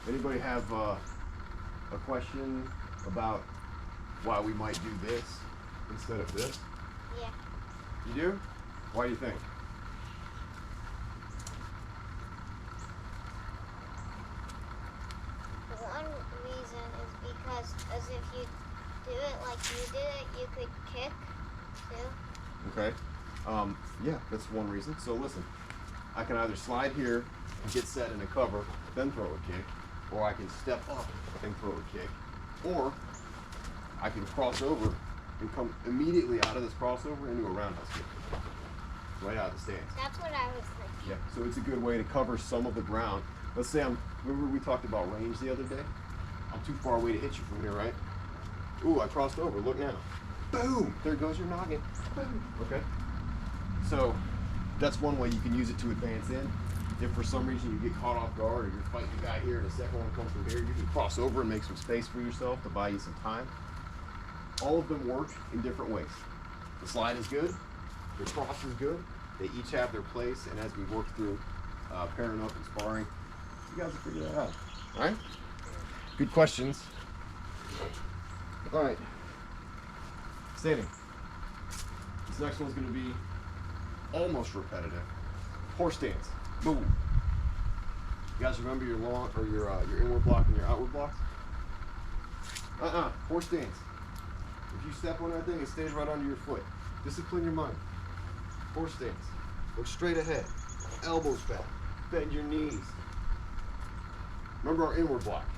Anybody have a question about why we might do this instead of this? Yeah. You do? Why do you think? One reason is because as if you do it like you did it, you could kick too. Okay. Yeah, that's one reason. So listen, I can either slide here and get set in a cover, then throw a kick, or I can step up and throw a kick, or I can cross over and come immediately out of this crossover into a roundhouse kick, right out of the stance. That's what I was thinking. Yeah, so it's a good way to cover some of the ground. Let's say remember we talked about range the other day? I'm too far away to hit you from here, right? Ooh, I crossed over, look now. Boom, there goes your noggin. Boom. Okay, so that's one way you can use it to advance in. If for some reason you get caught off guard or you're fighting a guy here and a second one comes from here, you can cross over and make some space for yourself to buy you some time. All of them work in different ways. The slide is good, the cross is good. They each have their place, and as we work through pairing up and sparring, you guys will figure that out. All right? Good questions. All right. Standing. This next one's going to be almost repetitive. Horse stance. Move. You guys remember your long or your inward block and your outward blocks? Horse stance. If you step on that thing, it stays right under your foot. Discipline your mind. Horse stance. Look straight ahead. Elbows back. Bend your knees. Remember our inward block.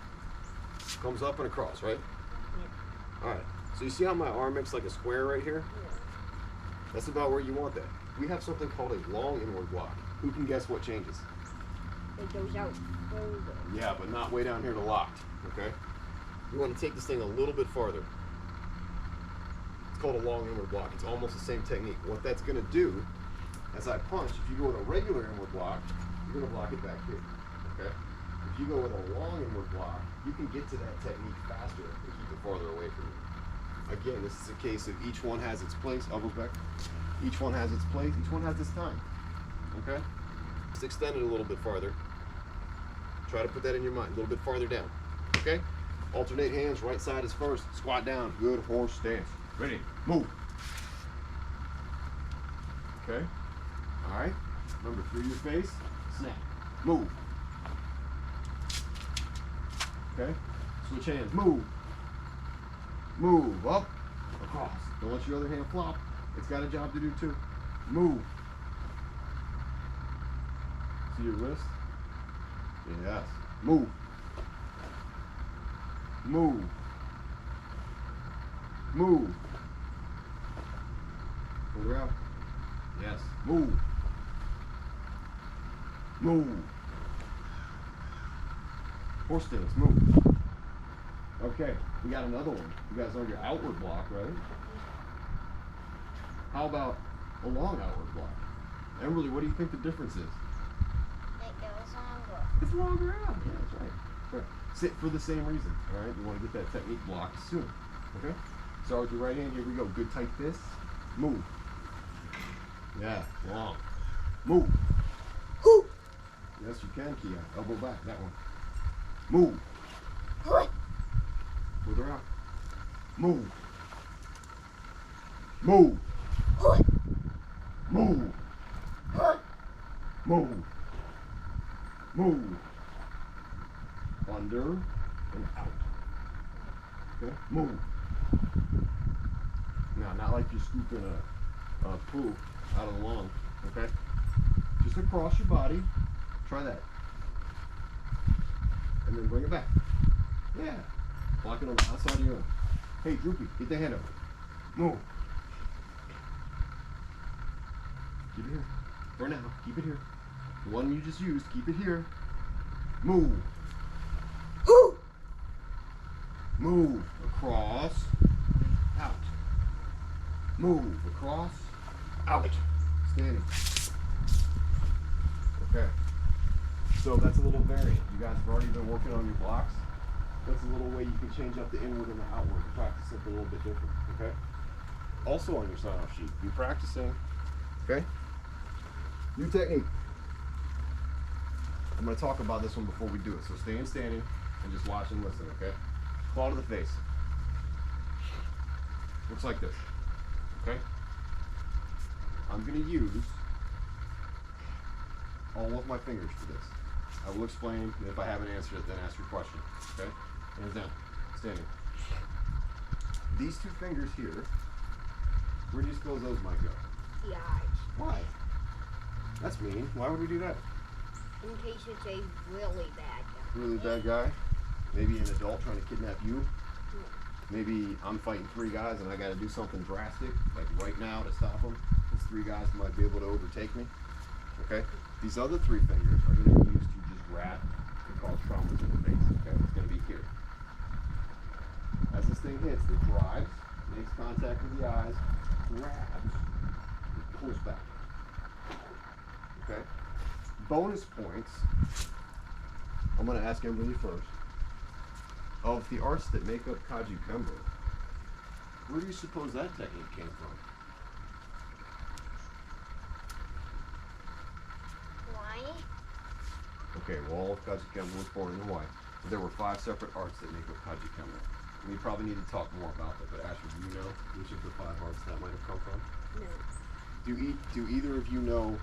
Comes up and across, right? Yeah. All right. So you see how my arm makes like a square right here? Yeah. That's about where you want that. We have something called a long inward block. Who can guess what changes? It goes out further. Yeah, but not way down here to locked, okay? You want to take this thing a little bit farther. It's called a long inward block. It's almost the same technique. What that's going to do, as I punch, if you go with a regular inward block, you're going to block it back here, okay? If you go with a long inward block, you can get to that technique faster and keep it farther away from you. Again, this is a case of each one has its place, elbows back. Each one has its place, each one has its time, okay? Just extend it a little bit farther. Try to put that in your mind, a little bit farther down, okay? Alternate hands, right side is first, squat down, good horse stance. Ready, move. Okay, all right. Remember, through your face, snap, move. Okay, switch hands, move. Move, up, across. Don't let your other hand flop. It's got a job to do too. Move. See your wrist? Yes. Move. Move. Move. Further out. Yes. Move. Move. Horse stance. Move. Okay, we got another one. You guys learned your outward block, right? How about a long outward block? Emily, what do you think the difference is? It goes longer. It's longer out. Yeah, that's right. Right. Sit for the same reason. All right, you want to get that technique blocked soon. Okay. Start with your right hand. Here we go. Good tight fist. Move. Yeah, long. Move. Whoo. Yes, you can, Kia. Elbow back. That one. Move. Further out. Move. Move. Move. Move. Move. Under and out. Okay? Move. Now, not like you're scooping a poo out of the lawn. Okay? Just across your body. Try that. And then bring it back. Yeah. Block it on the outside of your arm. Hey, Droopy, get the hand up. Move. Keep it here. For now, keep it here. The one you just used, keep it here. Move. Woo! Move. Across. Out. Move. Across. Out. Standing. Okay. So that's a little variant. You guys have already been working on your blocks. That's a little way you can change up the inward and the outward to practice something a little bit different, okay? Also on your sign-off sheet, be practicing, okay? New technique. I'm going to talk about this one before we do it. So stay in standing and just watch and listen, okay? Claw to the face. Looks like this, okay? I'm going to use all of my fingers for this. I will explain, and if I haven't answered it, then ask your question, okay? Hands down, standing. These two fingers here, where do you suppose those might go? The eyes. Why? That's mean. Why would we do that? In case it's a really bad guy. Really bad guy? Maybe an adult trying to kidnap you? Maybe I'm fighting 3 guys and I got to do something drastic, like right now to stop them. These 3 guys might be able to overtake me. Okay? These other 3 fingers are going to be used to just grab and cause traumas in the face. Okay? It's going to be here. As this thing hits, it drives, makes contact with the eyes, grabs, and pulls back. Okay? Bonus points. I'm going to ask Emily first. Of the arts that make up Kajukenbo, where do you suppose that technique came from? Hawaii? Okay, well, all of Kajukenbo was born in Hawaii. But there were 5 separate arts that make up Kajukenbo. We probably need to talk more about that, but Asher, do you know which of the 5 arts that might have come from? No. Do either of you know,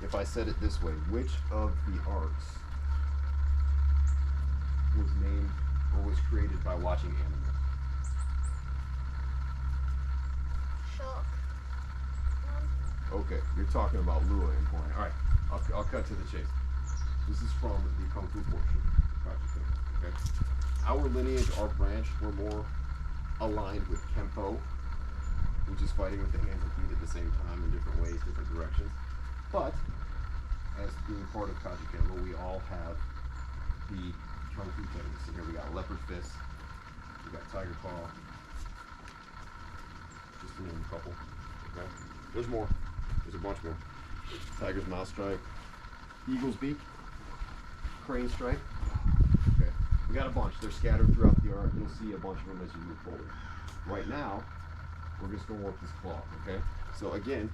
if I said it this way, which of the arts was named or was created by watching animals? Shook. Okay, you're talking about Lua and Hawaii. All right, I'll cut to the chase. This is from the Kung Fu portion of Kajukenbo, okay? Our lineage, our branch, we're more aligned with Kenpo, which is fighting with the hands and feet at the same time in different ways, different directions. But, as being part of Kajukenbo, we all have the Kung Fu techniques. So here we got leopard fist, we got tiger claw, just to name a couple. Okay? There's more. There's a bunch more. Tiger's mouth strike, eagle's beak, crane strike. Okay, we got a bunch. They're scattered throughout the art. You'll see a bunch of them as you move forward. Right now, we're just gonna work this claw. Okay. So again,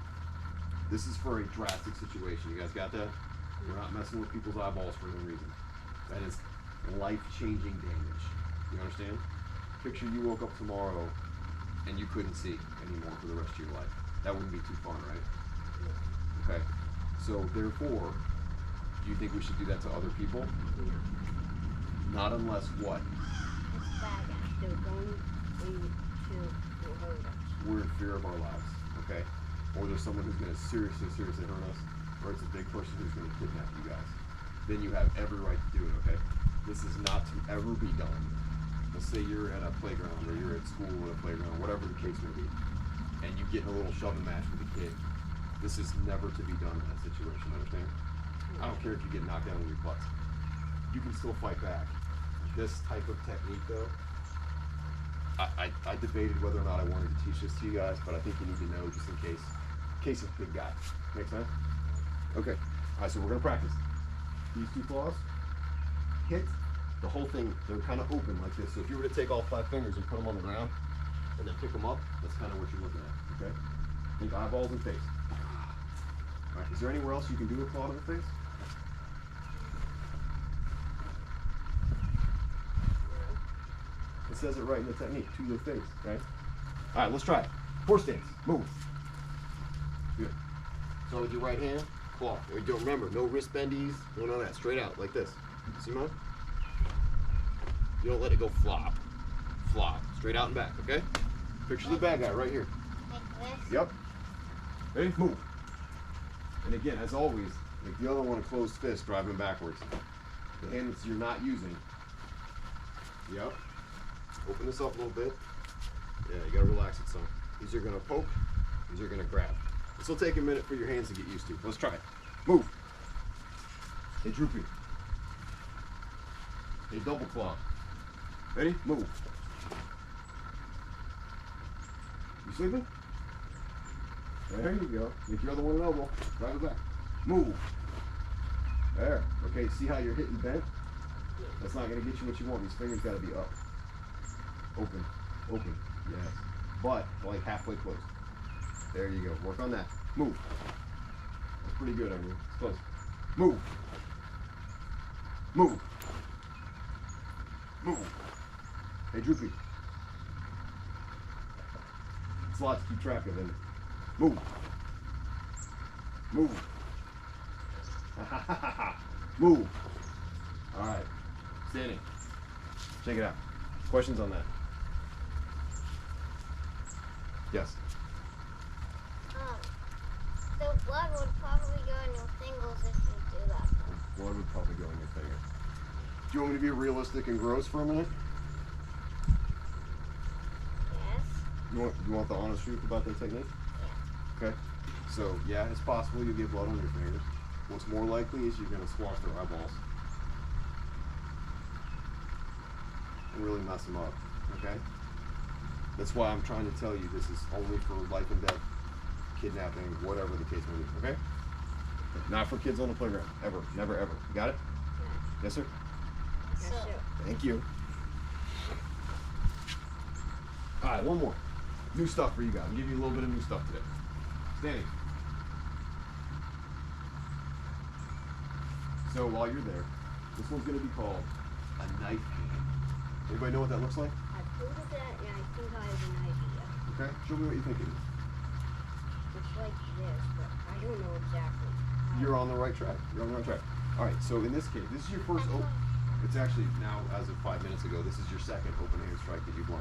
this is for a drastic situation. You guys got that? We're not messing with people's eyeballs for no reason. That is life-changing damage. You understand? Picture you woke up tomorrow and you couldn't see anymore for the rest of your life. That wouldn't be too fun, right? Okay. So therefore, do you think we should do that to other people? Not unless what? It's bad guys. They're going to hurt us. We're in fear of our lives, okay? Or there's someone who's going to seriously hurt us, or it's a big person who's going to kidnap you guys. Then you have every right to do it, okay? This is not to ever be done. Let's say you're at a playground, or you're at school at a playground, whatever the case may be, and you get in a little shoving match with a kid. This is never to be done in that situation, understand? I don't care if you get knocked down with your butt. You can still fight back. This type of technique, though, I debated whether or not I wanted to teach this to you guys, but I think you need to know just in case of big guy. Make sense? Okay. All right, so we're going to practice. These 2 claws, hit the whole thing. They're kind of open like this. So if you were to take all 5 fingers and put them on the ground and then pick them up, that's kind of what you're looking at, okay? Think eyeballs and face. All right, is there anywhere else you can do a claw to the face? It says it right in the technique, to the face, okay? All right, let's try it. Horse stance, move. Good. So with your right hand, claw. Don't remember, no wrist bendies, no none of that. Straight out, like this. See mine? You don't let it go flop. Flop. Straight out and back, okay? Picture the bad guy right here. Like this? Yep. Ready? Move. And again, as always, make the other one a closed fist, driving backwards. The hand that you're not using. Yep. Open this up a little bit. Yeah, you gotta relax it some. These are gonna poke, these are gonna grab. This will take a minute for your hands to get used to. Let's try it. Move. Hey, droopy. Hey, double claw. Ready? Move. You sleeping? There you go. Make your other one an elbow. Drive it back. Move. There. Okay, see how you're hitting bent? That's not going to get you what you want. These fingers got to be up. Open. Open. Yes. But like halfway closed. There you go. Work on that. Move. That's pretty good, I mean. It's close. Move. Move. Move. Hey, Droopy. It's a lot to keep track of, isn't it? Move. Move. Move. All right. Standing. Check it out. Questions on that? Yes. The blood would probably go in your fingers if you do that. Blood would probably go in your finger. Do you want me to be realistic and gross for a minute? Yes. You want the honest truth about the technique? Yeah. Okay. So yeah, it's possible you get blood on your fingers. What's more likely is you're gonna squash their eyeballs and really mess them up. Okay. That's why I'm trying to tell you this is only for life and death, kidnapping, whatever the case may be. Okay. Not for kids on the playground. Ever. Never ever. You got it? Yes, sir. Yes, So, sir. Thank you. All right, one more. New stuff for you guys. I'll give you a little bit of new stuff today. Standing. So while you're there, this one's going to be called a knife hand. Anybody know what that looks like? I've heard of that, and I think I have an idea. Okay. Show me what you think it is. It's like this, but I don't know exactly. You're on the right track. You're on the right track. All right. So in this case, this is your first. It's actually now, as of 5 minutes ago, this is your second open hand strike that you've learned.